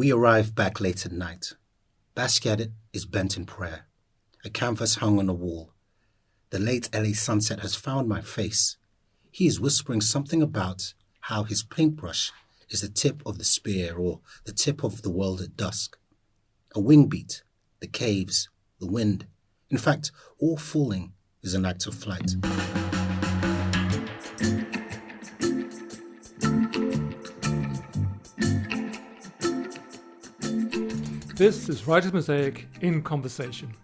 We arrive back late at night. Basquiat is bent in prayer. A canvas hung on the wall. The late LA sunset has found my face. He is whispering something about how his paintbrush is the tip of the spear or the tip of the world at dusk. A wing beat, the caves, the wind. In fact, all falling is an act of flight. This is Writer's Mosaic in Conversation.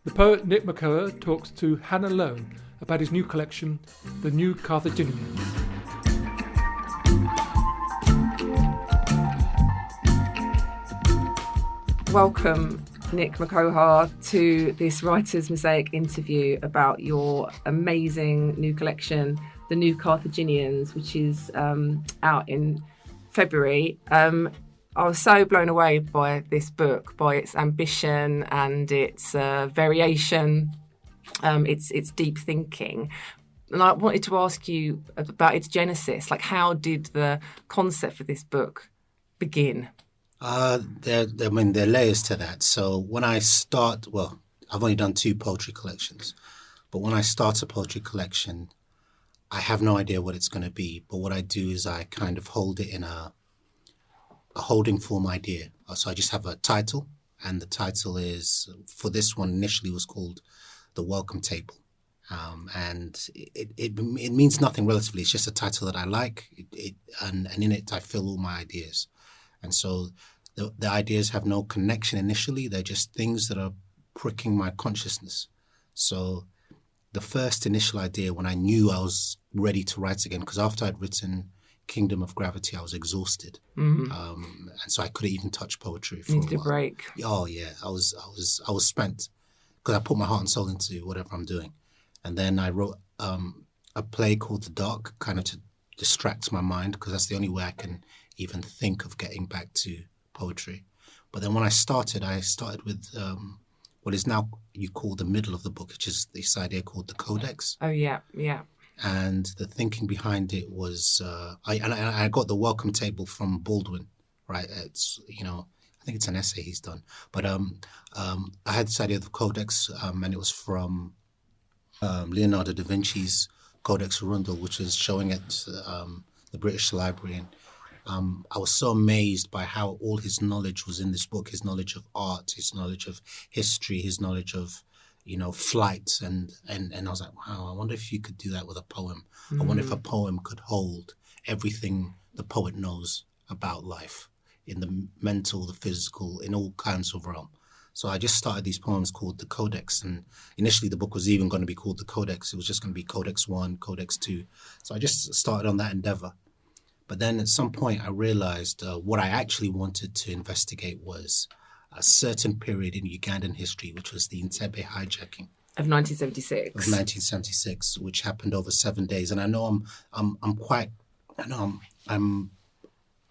The poet Nick Makoha talks to Hannah Lowe about his new collection, The New Carthaginians. Welcome, Nick Makoha, to this Writer's Mosaic interview about your amazing new collection, The New Carthaginians, which is out in February. I was so blown away by this book, by its ambition and its variation, its deep thinking. And I wanted to ask you about its genesis. Like, how did the concept for this book begin? There are layers to that. So when I start, I've only done 2 poetry collections, but when I start a poetry collection, I have no idea what it's going to be. But what I do is I kind of hold it in a holding form idea. So I just have a title, and the title is, for this one initially, was called The Welcome Table. And it means nothing relatively. It's just a title that I like, and in it I fill all my ideas. And so the ideas have no connection initially. They're just things that are pricking my consciousness. So the first initial idea, when I knew I was ready to write again, because after I'd written Kingdom of Gravity, I was exhausted, and so I couldn't even touch poetry for Needed a while. A break. Oh yeah, I was spent, because I put my heart and soul into whatever I'm doing. And then I wrote a play called The Dark, kind of to distract my mind, because that's the only way I can even think of getting back to poetry. But then when I started with what is now you call the middle of the book, which is this idea called the Codex. Oh yeah. And the thinking behind it was, I got the welcome table from Baldwin, right? It's, I think it's an essay he's done. But I had this idea of the Codex, and it was from Leonardo da Vinci's Codex Arundel, which was showing at the British Library. And I was so amazed by how all his knowledge was in this book, his knowledge of art, his knowledge of history, his knowledge of flight, and I was like, wow, I wonder if you could do that with a poem. I wonder if a poem could hold everything the poet knows about life, in the mental, the physical, in all kinds of realm. So I just started these poems called the Codex, and initially the book was even going to be called the Codex. It was just going to be Codex 1, Codex 2. So I just started on that endeavor. But then at some point I realized what I actually wanted to investigate was a certain period in Ugandan history, which was the Entebbe hijacking Of 1976. Of 1976, which happened over 7 days. And I know I'm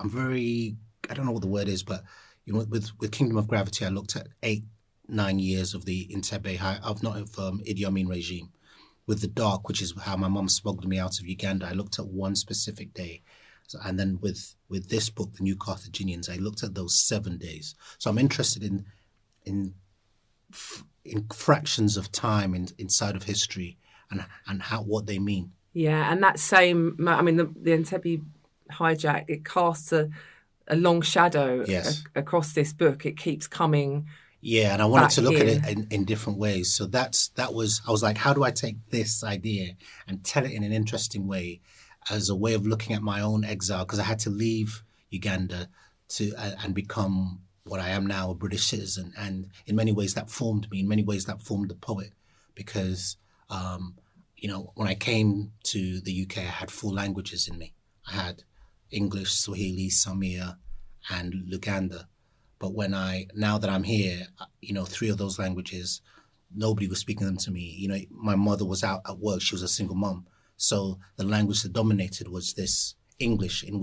very, I don't know what the word is, but with Kingdom of Gravity, I looked at 8-9 years of the Entebbe Idi Amin regime. With The Dark, which is how my mum smuggled me out of Uganda, I looked at one specific day. So, and then with this book, The New Carthaginians, I looked at those 7 days. So I'm interested in fractions of time inside of history and what they mean. Yeah, and that same, the Entebbe hijack, it casts a long shadow across this book. It keeps coming. Yeah, and I wanted to look at it in different ways. So I was like, how do I take this idea and tell it in an interesting way, as a way of looking at my own exile, because I had to leave Uganda and become what I am now, a British citizen. And in many ways that formed me, in many ways that formed the poet, because, when I came to the UK, I had 4 languages in me. I had English, Swahili, Samia, and Luganda. But now that I'm here, 3 of those languages, nobody was speaking them to me. My mother was out at work. She was a single mom. So the language that dominated was this English, and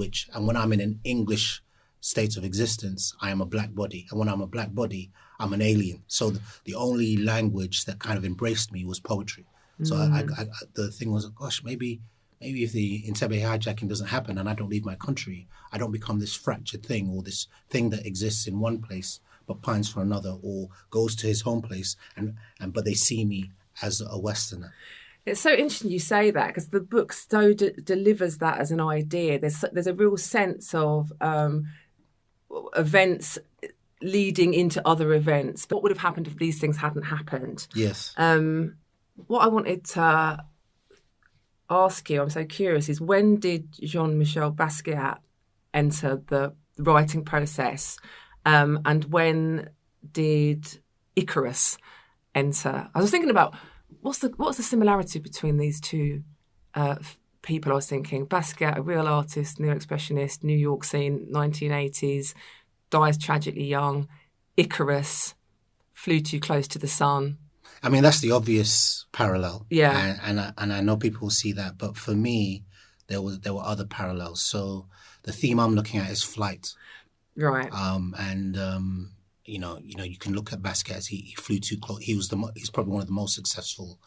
when I'm in an English state of existence, I am a black body. And when I'm a black body, I'm an alien. So the only language that kind of embraced me was poetry. So the thing was, gosh, maybe maybe if the Entebbe hijacking doesn't happen and I don't leave my country, I don't become this fractured thing or this thing that exists in one place but pines for another or goes to his home place and but they see me as a Westerner. It's so interesting you say that, because the book so delivers that as an idea. There's a real sense of events leading into other events. But what would have happened if these things hadn't happened? Yes. What I wanted to ask you, I'm so curious, is when did Jean-Michel Basquiat enter the writing process, and when did Icarus enter? I was thinking about what's the similarity between these two people. I was thinking Basquiat, a real artist, neo-expressionist, New York scene, 1980s, dies tragically young. Icarus flew too close to the sun. I mean, that's the obvious parallel. Yeah. And I know people will see that, but for me, there were other parallels. So the theme I'm looking at is flight. Right. You know, you can look at Basquiat as he flew too close. He's probably one of the most successful,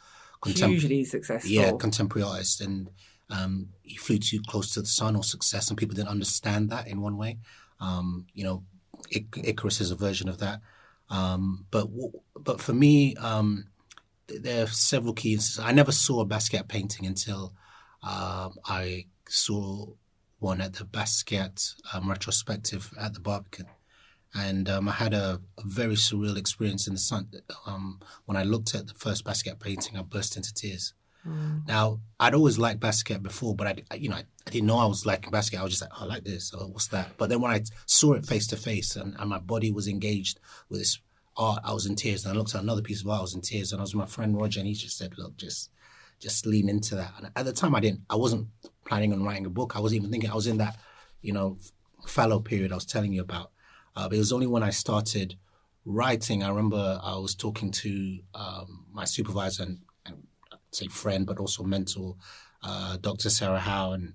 hugely successful. Yeah, contemporary artists, and he flew too close to the sun or success, and people didn't understand that in one way. You know, Icarus is a version of that. But for me, there are several key instances. I never saw a Basquiat painting until I saw one at the Basquiat retrospective at the Barbican. And I had a very surreal experience in the sun. When I looked at the first Basquiat painting, I burst into tears. Now, I'd always liked Basquiat before, but I didn't know I was liking Basquiat. I was just like, oh, I like this. Oh, what's that? But then when I saw it face to face and my body was engaged with this art, I was in tears. And I looked at another piece of art, I was in tears. And I was with my friend Roger, and he just said, look, just lean into that. And at the time, I wasn't planning on writing a book. I wasn't even thinking. I was in that, fallow period I was telling you about. But it was only when I started writing, I remember I was talking to my supervisor and I'd say friend, but also mentor, Dr. Sarah Howe, and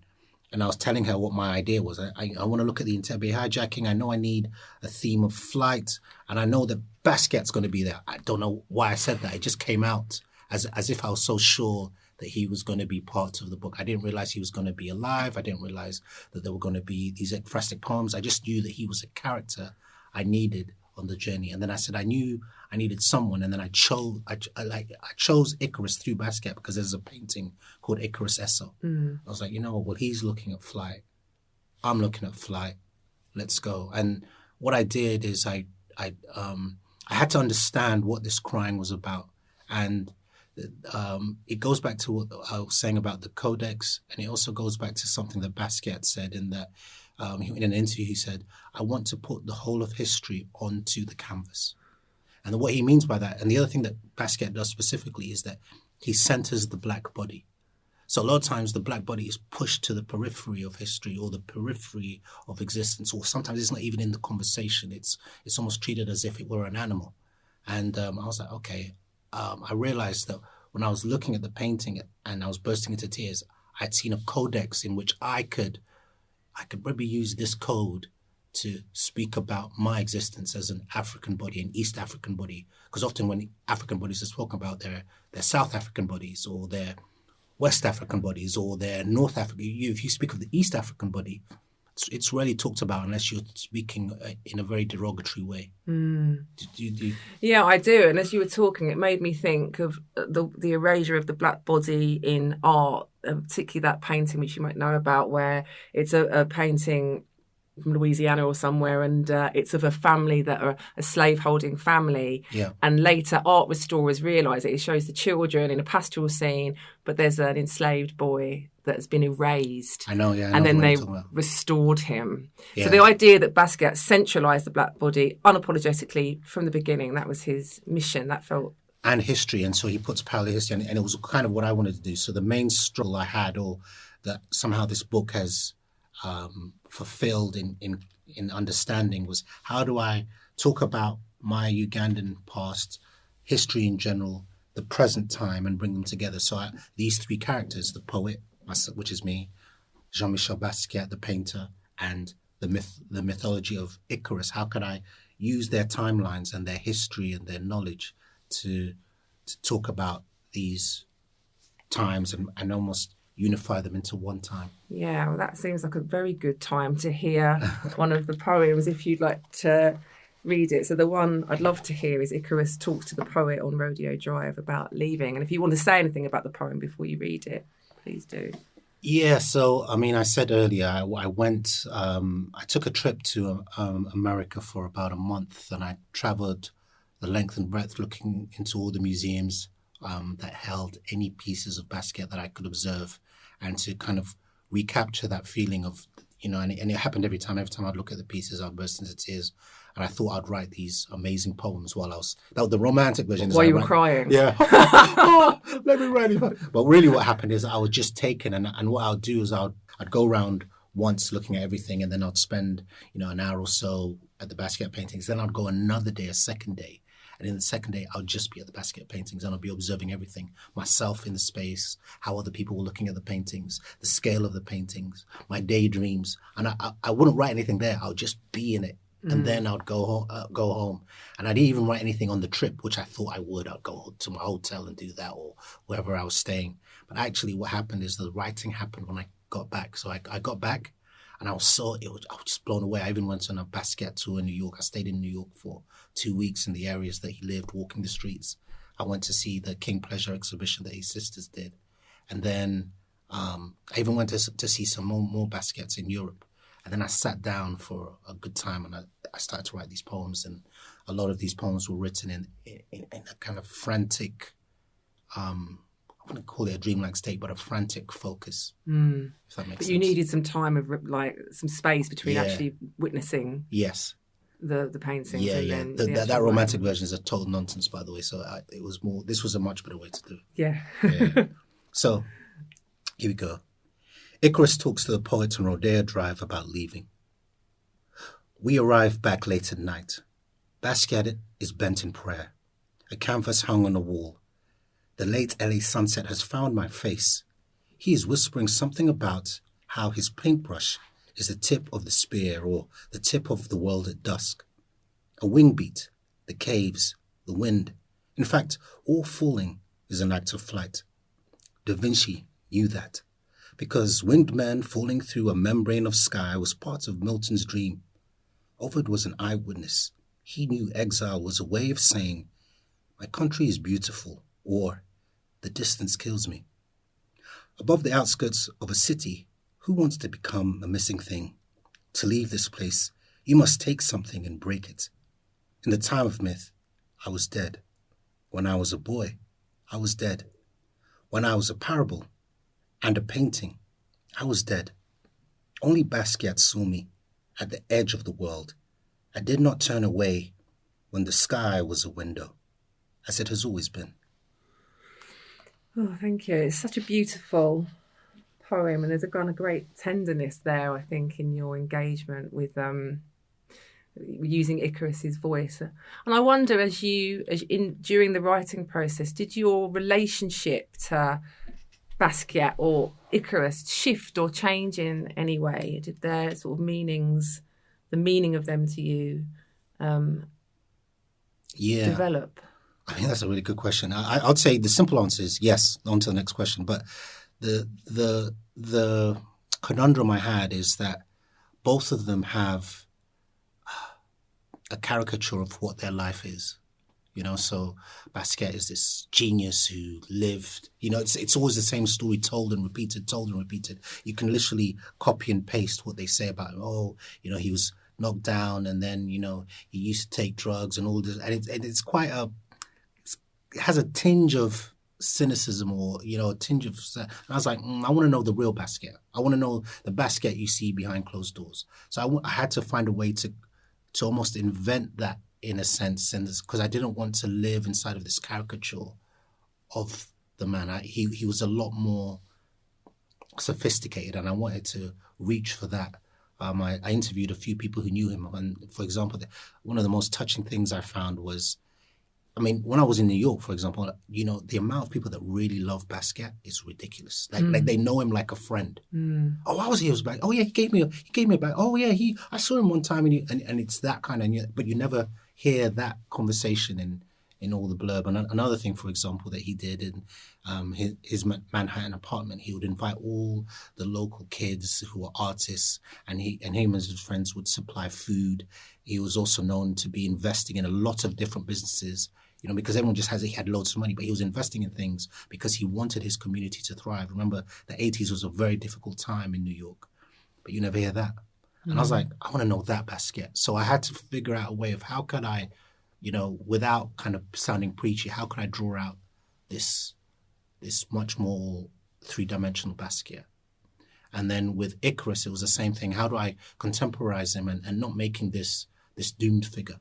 I was telling her what my idea was. I want to look at the Entebbe hijacking. I know I need a theme of flight, and I know that Basquiat's going to be there. I don't know why I said that. It just came out as if I was so sure that he was going to be part of the book. I didn't realize he was going to be alive. I didn't realize that there were going to be these ekphrastic poems. I just knew that he was a character I needed on the journey. And then I said I knew I needed someone, and then I chose Icarus through Basquiat because there's a painting called Icarus Esso. I was like, well, he's looking at flight. I'm looking at flight. Let's go. And what I did is I had to understand what this crying was about. And it goes back to what I was saying about the codex, and it also goes back to something that Basquiat said in that in an interview he said, I want to put the whole of history onto the canvas. And what he means by that, and the other thing that Basquiat does specifically, is that he centers the black body. So a lot of times the black body is pushed to the periphery of history or the periphery of existence, or sometimes it's not even in the conversation. It's almost treated as if it were an animal. And I was like, okay. I realized that when I was looking at the painting and I was bursting into tears, I'd seen a codex in which I could maybe use this code to speak about my existence as an African body, an East African body. Because often when African bodies are spoken about, they're South African bodies, or they're West African bodies, or they're North African. If you speak of the East African body, it's rarely talked about unless you're speaking in a very derogatory way. Yeah, I do. And as you were talking, it made me think of the erasure of the black body in art, particularly that painting, which you might know about, where it's a painting from Louisiana or somewhere, and it's of a family that are a slave-holding family. Yeah. And later art restorers realise it shows the children in a pastoral scene, but there's an enslaved boy that has been erased. I know, yeah. And then they restored him. Yeah. So the idea that Basquiat centralised the black body unapologetically from the beginning, that was his mission. That felt... And history, and so he puts parallel history, and it was kind of what I wanted to do. So the main struggle I had, or that somehow this book has fulfilled in understanding, was how do I talk about my Ugandan past, history in general, the present time, and bring them together. So these three characters, the poet, which is me, Jean-Michel Basquiat, the painter, and the mythology of Icarus, how could I use their timelines and their history and their knowledge to talk about these times and almost unify them into one time. Yeah, well, that seems like a very good time to hear one of the poems if you'd like to read it. So the one I'd love to hear is Icarus talks to the poet on Rodeo Drive about leaving. And if you want to say anything about the poem before you read it, please do. Yeah, so I mean, I said earlier, I went, I took a trip to America for about a month, and I traveled the length and breadth looking into all the museums that held any pieces of Basquiat that I could observe, and to kind of recapture that feeling of, and it happened every time. Every time I'd look at the pieces, I'd burst into tears. And I thought I'd write these amazing poems while I was, that was the romantic version. While you were crying. Yeah. Let me write it. But really what happened is I was just taken, and what I'd do is I'd go around once looking at everything, and then I'd spend, an hour or so at the Basquiat paintings. Then I'd go another day, a second day. And in the second day, I'll just be at the Basquiat paintings, and I'll be observing everything, myself in the space, how other people were looking at the paintings, the scale of the paintings, my daydreams. And I wouldn't write anything there. I'll just be in it. And then I'd go home. And I didn't even write anything on the trip, which I thought I would. I'd go to my hotel and do that, or wherever I was staying. But actually what happened is the writing happened when I got back. So I got back, and I was just blown away. I even went on a Basquiat tour in New York. I stayed in New York for 2 weeks in the areas that he lived, walking the streets. I went to see the King Pleasure exhibition that his sisters did. And then I even went to see some more Basquiats in Europe. And then I sat down for a good time, and I started to write these poems. And a lot of these poems were written in a kind of frantic, I wouldn't call it a dreamlike state, but a frantic focus, if that makes sense. But you needed some time of, some space between actually witnessing the paintings. Yeah. Then that romantic version is a total nonsense, by the way. So this was a much better way to do it. Yeah. So here we go. Icarus talks to the poet on Rodeo Drive about leaving. We arrive back late at night. Basquiat is bent in prayer. A canvas hung on the wall. The late LA sunset has found my face. He is whispering something about how his paintbrush is the tip of the spear, or the tip of the world at dusk. A wing beat, the caves, the wind. In fact, all falling is an act of flight. Da Vinci knew that, because winged men falling through a membrane of sky was part of Milton's dream. Ovid was an eyewitness. He knew exile was a way of saying, my country is beautiful, or the distance kills me. Above the outskirts of a city, who wants to become a missing thing? To leave this place, you must take something and break it. In the time of myth, I was dead. When I was a boy, I was dead. When I was a parable and a painting, I was dead. Only Basquiat saw me at the edge of the world. I did not turn away when the sky was a window, as it has always been. Oh, thank you. It's such a beautiful poem, and there's a kind of great tenderness there, I think, in your engagement with using Icarus's voice. And I wonder, during the writing process, did your relationship to Basquiat or Icarus shift or change in any way? Did their sort of meanings, the meaning of them to you, develop? I think that's a really good question. I'd say the simple answer is yes. On to the next question. But the conundrum I had is that both of them have a caricature of what their life is. So Basquiat is this genius who lived, it's always the same story told and repeated. You can literally copy and paste what they say about him. Oh, he was knocked down, and then, he used to take drugs and all this. And it's quite it has a tinge of cynicism, or, a tinge of, and I was like, I want to know the real Basquiat. I want to know the Basquiat you see behind closed doors. So I had to find a way to almost invent that, in a sense, and because I didn't want to live inside of this caricature of the man. He was a lot more sophisticated, and I wanted to reach for that. I interviewed a few people who knew him, and for example, one of the most touching things I found was, when I was in New York, for example, the amount of people that really love Basquiat is ridiculous. Like they know him like a friend. Oh, I was here. Was back. Oh yeah, he gave me a bag. Oh yeah, I saw him one time, and it's that kind of. But you never hear that conversation in all the blurb. And another thing, for example, that he did in his Manhattan apartment, he would invite all the local kids who were artists, and him and his friends would supply food. He was also known to be investing in a lot of different businesses, because everyone just he had loads of money, but he was investing in things because he wanted his community to thrive. Remember, the 80s was a very difficult time in New York, but you never hear that. And I was like, I want to know that Basquiat. So I had to figure out a way of how could I, without kind of sounding preachy, how could I draw out this much more three-dimensional Basquiat? And then with Icarus, it was the same thing. How do I contemporize him and not making this doomed figure?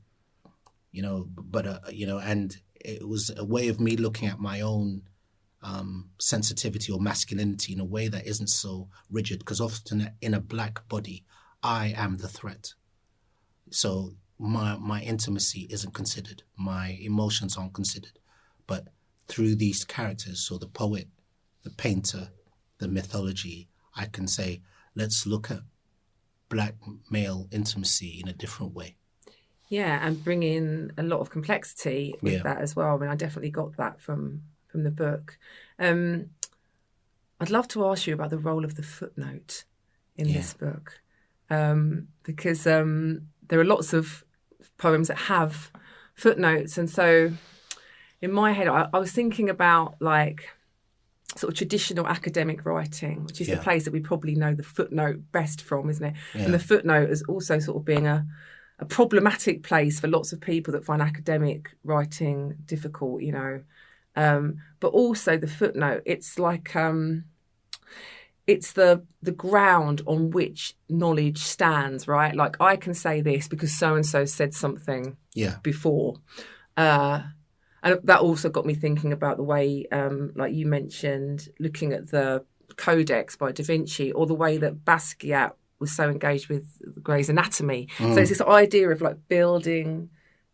And it was a way of me looking at my own sensitivity or masculinity in a way that isn't so rigid, because often in a black body, I am the threat. So my intimacy isn't considered. My emotions aren't considered. But through these characters, so the poet, the painter, the mythology, I can say, let's look at black male intimacy in a different way. Yeah, and bring in a lot of complexity with that as well. I mean, I definitely got that from the book. I'd love to ask you about the role of the footnote in this book. Because there are lots of poems that have footnotes. And so in my head, I was thinking about like sort of traditional academic writing, which is the place that we probably know the footnote best from, isn't it? Yeah. And the footnote is also sort of being a problematic place for lots of people that find academic writing difficult, but also the footnote, it's like... it's the ground on which knowledge stands, right? Like I can say this because so-and-so said something before. And that also got me thinking about the way, like you mentioned, looking at the Codex by Da Vinci, or the way that Basquiat was so engaged with Grey's Anatomy. So it's this idea of like building...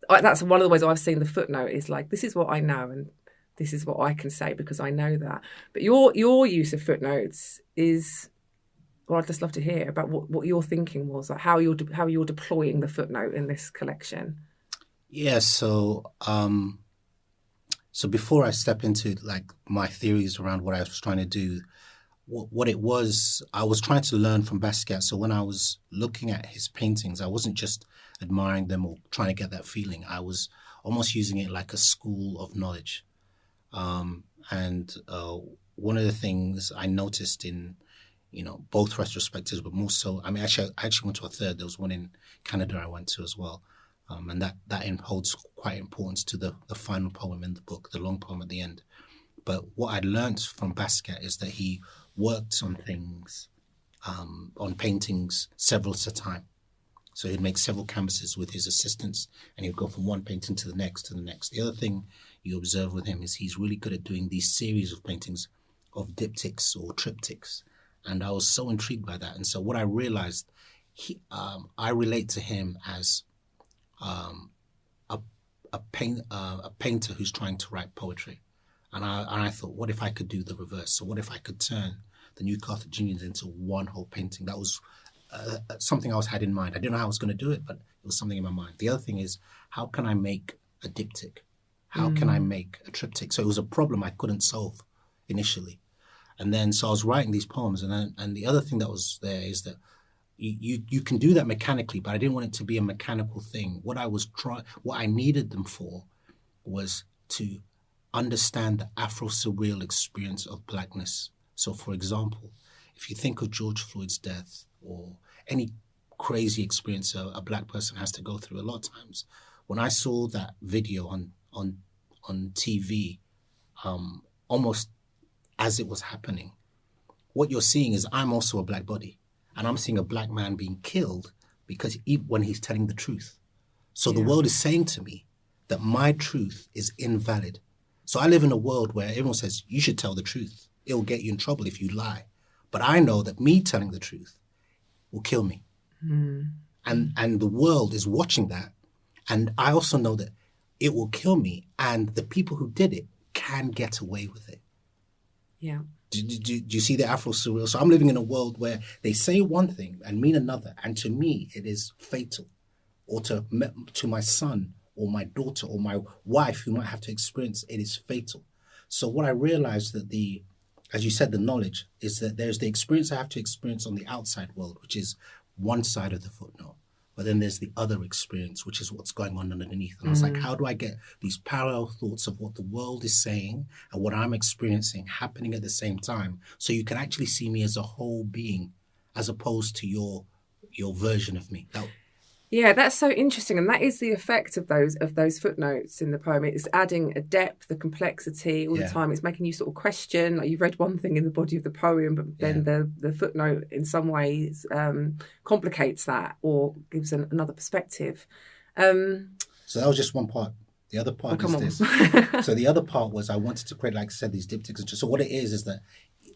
that's one of the ways I've seen the footnote is like, this is what I know and this is what I can say because I know that. But your use of footnotes is, well, I'd just love to hear about what your thinking was, like how you're deploying the footnote in this collection. Yeah, so before I step into like my theories around what I was trying to do, what it was, I was trying to learn from Basquiat. So when I was looking at his paintings, I wasn't just admiring them or trying to get that feeling. I was almost using it like a school of knowledge. One of the things I noticed in, both retrospectives, but more so, I actually went to a third. There was one in Canada I went to as well. And that holds quite importance to the final poem in the book, the long poem at the end. But what I learned from Basquiat is that he worked on things, on paintings several at a time. So he'd make several canvases with his assistants, and he'd go from one painting to the next. The other thing you observe with him is he's really good at doing these series of paintings of diptychs or triptychs. And I was so intrigued by that. And so what I realized, I relate to him as a painter who's trying to write poetry. And I thought, what if I could do the reverse? So what if I could turn the New Carthaginians into one whole painting? That was something I had in mind. I didn't know how I was going to do it, but it was something in my mind. The other thing is, how can I make a diptych? How can I make a triptych? So it was a problem I couldn't solve initially. And then, so I was writing these poems. And the other thing that was there is that you can do that mechanically, but I didn't want it to be a mechanical thing. What I needed them for was to understand the Afro-surreal experience of blackness. So, for example, if you think of George Floyd's death or any crazy experience a black person has to go through, a lot of times when I saw that video on TV, almost as it was happening, what you're seeing is I'm also a black body, and I'm seeing a black man being killed when he's telling the truth. So the world is saying to me that my truth is invalid. So I live in a world where everyone says, you should tell the truth. It'll get you in trouble if you lie. But I know that me telling the truth will kill me. And the world is watching that. And I also know that it will kill me. And the people who did it can get away with it. Yeah. Do you see the Afro-surreal? So I'm living in a world where they say one thing and mean another. And to me, it is fatal. Or to my son or my daughter or my wife who might have to experience it is fatal. So what I realized that as you said, the knowledge is that there's the experience I have to experience on the outside world, which is one side of the footnote. But then there's the other experience, which is what's going on underneath. And I was like, how do I get these parallel thoughts of what the world is saying and what I'm experiencing happening at the same time, so you can actually see me as a whole being, as opposed to your version of me. Yeah, that's so interesting, and that is the effect of those footnotes in the poem. It's adding a depth, a complexity all the time. It's making you sort of question. Like, you've read one thing in the body of the poem, but then the footnote in some ways complicates that or gives another perspective. So that was just one part. The other part is this. So the other part was I wanted to create, like I said, these diptychs. So what it is that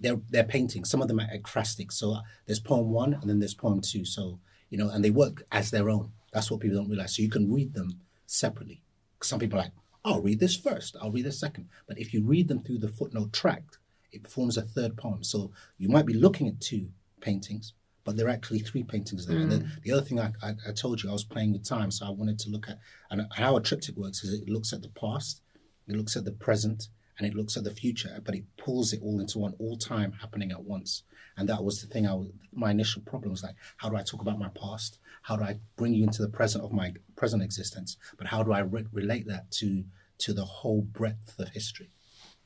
they're paintings. Some of them are ekphrastic. So there's poem 1 and then there's poem 2. So, and they work as their own. That's what people don't realize. So you can read them separately. Some people are like, I'll read this first, I'll read this second. But if you read them through the footnote tract, it forms a third poem. So you might be looking at 2 paintings, but there are actually 3 paintings there. And then the other thing I told you, I was playing with time. So I wanted to look at, and how a triptych works is it looks at the past, it looks at the present, and it looks at the future, but it pulls it all into one, all time happening at once. And that was the thing. My initial problem was like, how do I talk about my past? How do I bring you into the present of my present existence? But how do I relate that to the whole breadth of history?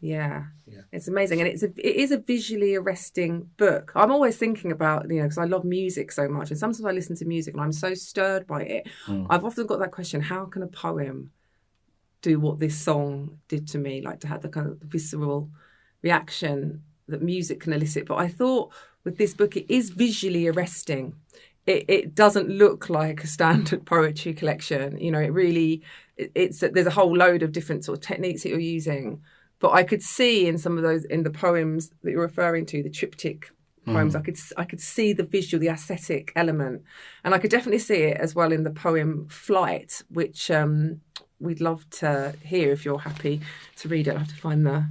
Yeah, it's amazing, and it is a visually arresting book. I'm always thinking about, because I love music so much, and sometimes I listen to music and I'm so stirred by it. I've often got that question: how can a poem do what this song did to me, like to have the kind of visceral reaction that music can elicit? But I thought with this book, it is visually arresting. It doesn't look like a standard poetry collection. It really, there's a whole load of different sort of techniques that you're using. But I could see in some of those, in the poems that you're referring to, the triptych poems, I could see the visual, the aesthetic element. And I could definitely see it as well in the poem Flight, which we'd love to hear if you're happy to read it. I have to find the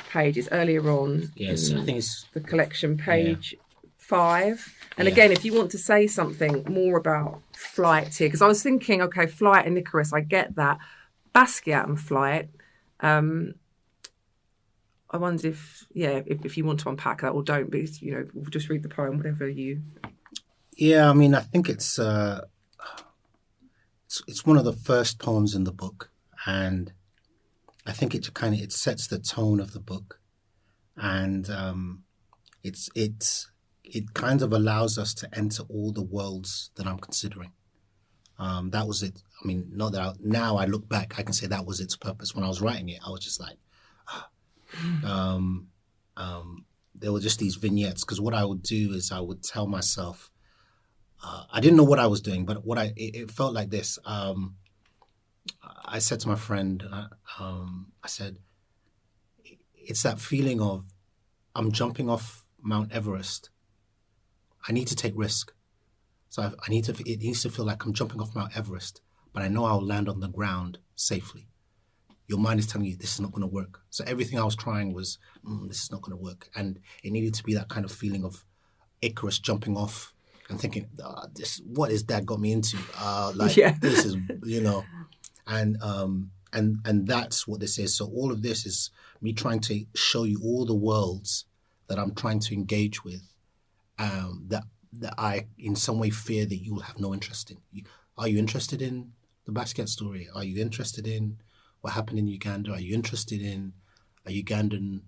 page. It's earlier on. Yes, I think it's the collection, page 5. And again, if you want to say something more about Flight here, because I was thinking, okay, Flight and Icarus, I get that. Basquiat and Flight, I wondered if you want to unpack that or don't, because, we'll just read the poem, whatever you... Yeah, I mean, I think it's one of the first poems in the book, and I think it sets the tone of the book, and it kind of allows us to enter all the worlds that I'm considering. That was it. I mean, not that now I look back, I can say that was its purpose. When I was writing it, I was just like, there were just these vignettes, because what I would do is I would tell myself, I didn't know what I was doing, but it felt like this. I said to my friend, I said, it's that feeling of I'm jumping off Mount Everest. I need to take risk. So it needs to feel like I'm jumping off Mount Everest, but I know I'll land on the ground safely. Your mind is telling you this is not going to work. So everything I was trying was, this is not going to work. And it needed to be that kind of feeling of Icarus jumping off and thinking, what is Dad got me into? This is, and that's what this is. So all of this is me trying to show you all the worlds that I'm trying to engage with, that I in some way fear that you will have no interest in. Are you interested in the Basquiat story? Are you interested in what happened in Uganda? Are you interested in a Ugandan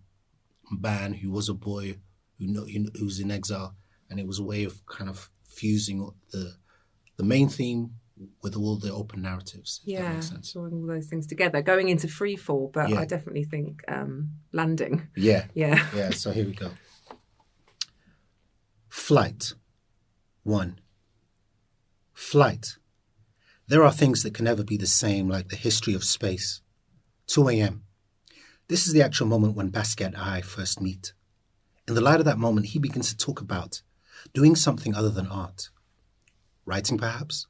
man who was a boy who's in exile? And it was a way of kind of fusing the main theme with all the open narratives. If that makes sense. Drawing all those things together, going into free fall, but I definitely think landing. Yeah. So here we go. Flight. 1. Flight. There are things that can never be the same, like the history of space. 2 a.m. This is the actual moment when Basquiat and I first meet. In the light of that moment, he begins to talk about doing something other than art. Writing, perhaps?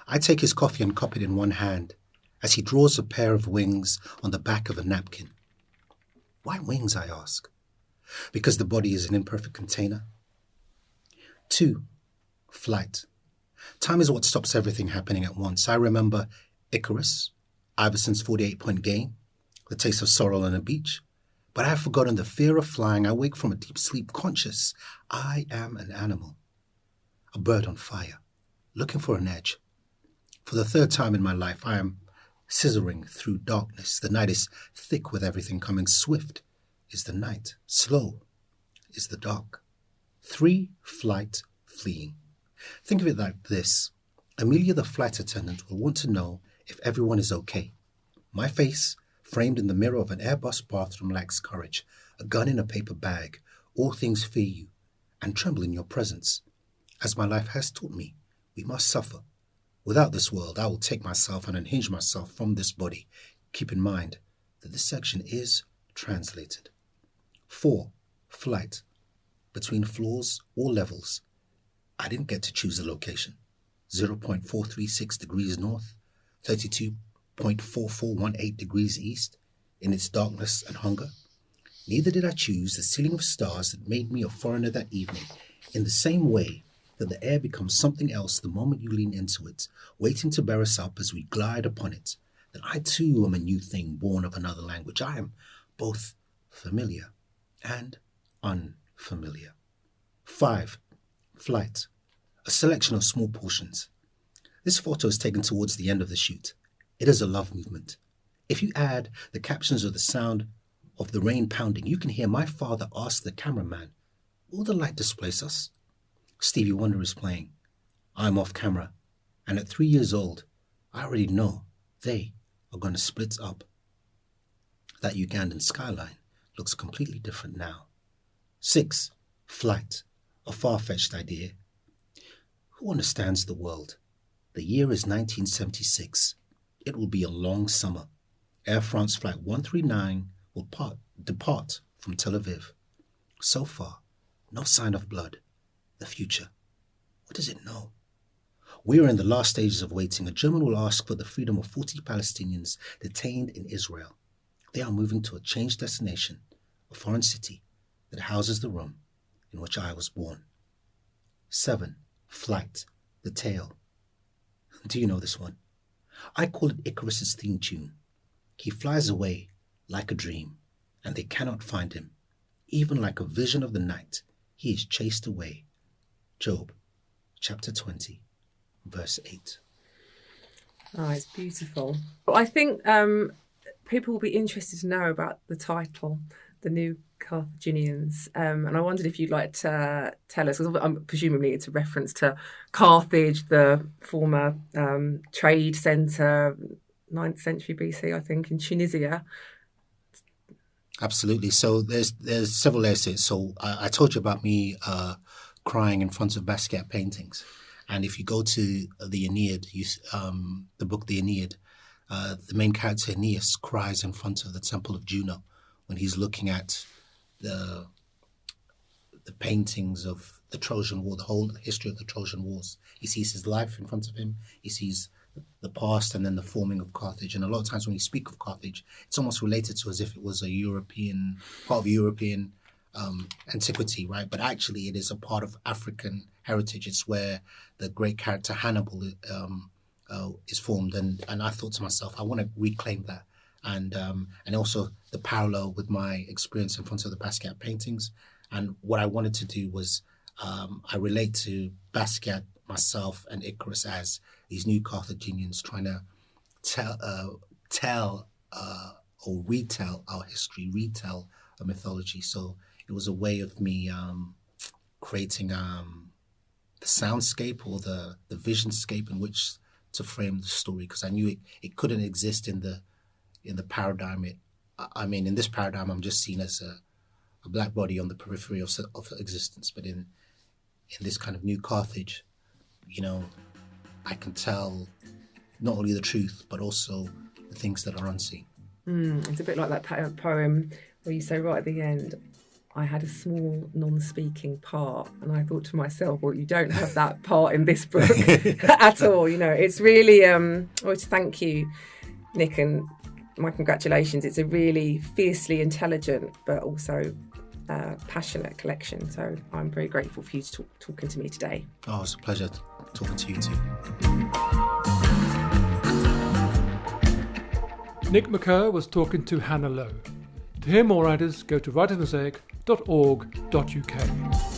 I take his coffee and cup it in one hand as he draws a pair of wings on the back of a napkin. Why wings, I ask? Because the body is an imperfect container. 2. Flight. Time is what stops everything happening at once. I remember Icarus, Iverson's 48-point game, The Taste of Sorrow on a Beach. But I have forgotten the fear of flying. I wake from a deep sleep conscious. I am an animal, a bird on fire, looking for an edge. For the third time in my life, I am scissoring through darkness. The night is thick with everything coming. Swift is the night. Slow is the dark. 3, flight, fleeing. Think of it like this. Amelia, the flight attendant, will want to know if everyone is okay. My face, framed in the mirror of an Airbus bathroom, lacks courage. A gun in a paper bag. All things fear you and tremble in your presence. As my life has taught me, we must suffer. Without this world, I will take myself and unhinge myself from this body. Keep in mind that this section is translated. 4, flight. Between floors or levels, I didn't get to choose the location. 0.436 degrees north, 32.4418 degrees east, in its darkness and hunger. Neither did I choose the ceiling of stars that made me a foreigner that evening. In the same way that the air becomes something else the moment you lean into it, waiting to bear us up as we glide upon it, that I too am a new thing born of another language. I am both familiar and unfamiliar. 5, flight. A selection of small portions. This photo is taken towards the end of the shoot. It is a love movement. If you add the captions of the sound of the rain pounding, you can hear my father ask the cameraman, will the light displace us? Stevie Wonder is playing. I'm off camera. And at 3 years old, I already know they are going to split up. That Ugandan skyline looks completely different now. 6, flight. A far-fetched idea. Who understands the world? The year is 1976. It will be a long summer. Air France Flight 139 will depart from Tel Aviv. So far, no sign of blood. The future. What does it know? We are in the last stages of waiting. A German will ask for the freedom of 40 Palestinians detained in Israel. They are moving to a changed destination, a foreign city that houses the room in which I was born. 7, flight, the tale. Do you know this one? I call it Icarus's theme tune. He flies away like a dream, and they cannot find him. Even like a vision of the night, he is chased away. Job, chapter 20, verse 8. Oh, it's beautiful. I think people will be interested to know about the title, The New Carthaginians. And I wondered if you'd like to tell us, because presumably it's a reference to Carthage, the former trade centre, 9th century BC, I think, in Tunisia. Absolutely. So there's several layers to it. So I told you about me crying in front of Basquiat paintings. And if you go to the Aeneid, the book The Aeneid, the main character Aeneas cries in front of the temple of Juno when he's looking at the paintings of the Trojan War, the whole history of the Trojan Wars. He sees his life in front of him. He sees the past and then the forming of Carthage. And a lot of times when you speak of Carthage, it's almost related to as if it was a European, part of European antiquity, right? But actually it is a part of African heritage. It's where the great character Hannibal is formed. And I thought to myself, I want to reclaim that. And also the parallel with my experience in front of the Basquiat paintings. And what I wanted to do was I relate to Basquiat, myself, and Icarus as these new Carthaginians trying to tell or retell our history, retell a mythology. So it was a way of me creating the soundscape or the visionscape in which to frame the story, because I knew it couldn't exist in the paradigm. In this paradigm, I'm just seen as a black body on the periphery of existence. But in this kind of new Carthage, I can tell not only the truth, but also the things that are unseen. It's a bit like that poem where you say right at the end, I had a small non-speaking part, and I thought to myself, well, you don't have that part in this book at all. It's really, thank you, Nick, and my congratulations. It's a really fiercely intelligent, but also passionate collection. So I'm very grateful for you talking to me today. Oh, it's a pleasure talking to you too. Nick Makoha was talking to Hannah Lowe. To hear more writers, go to writersmosaic.org.uk.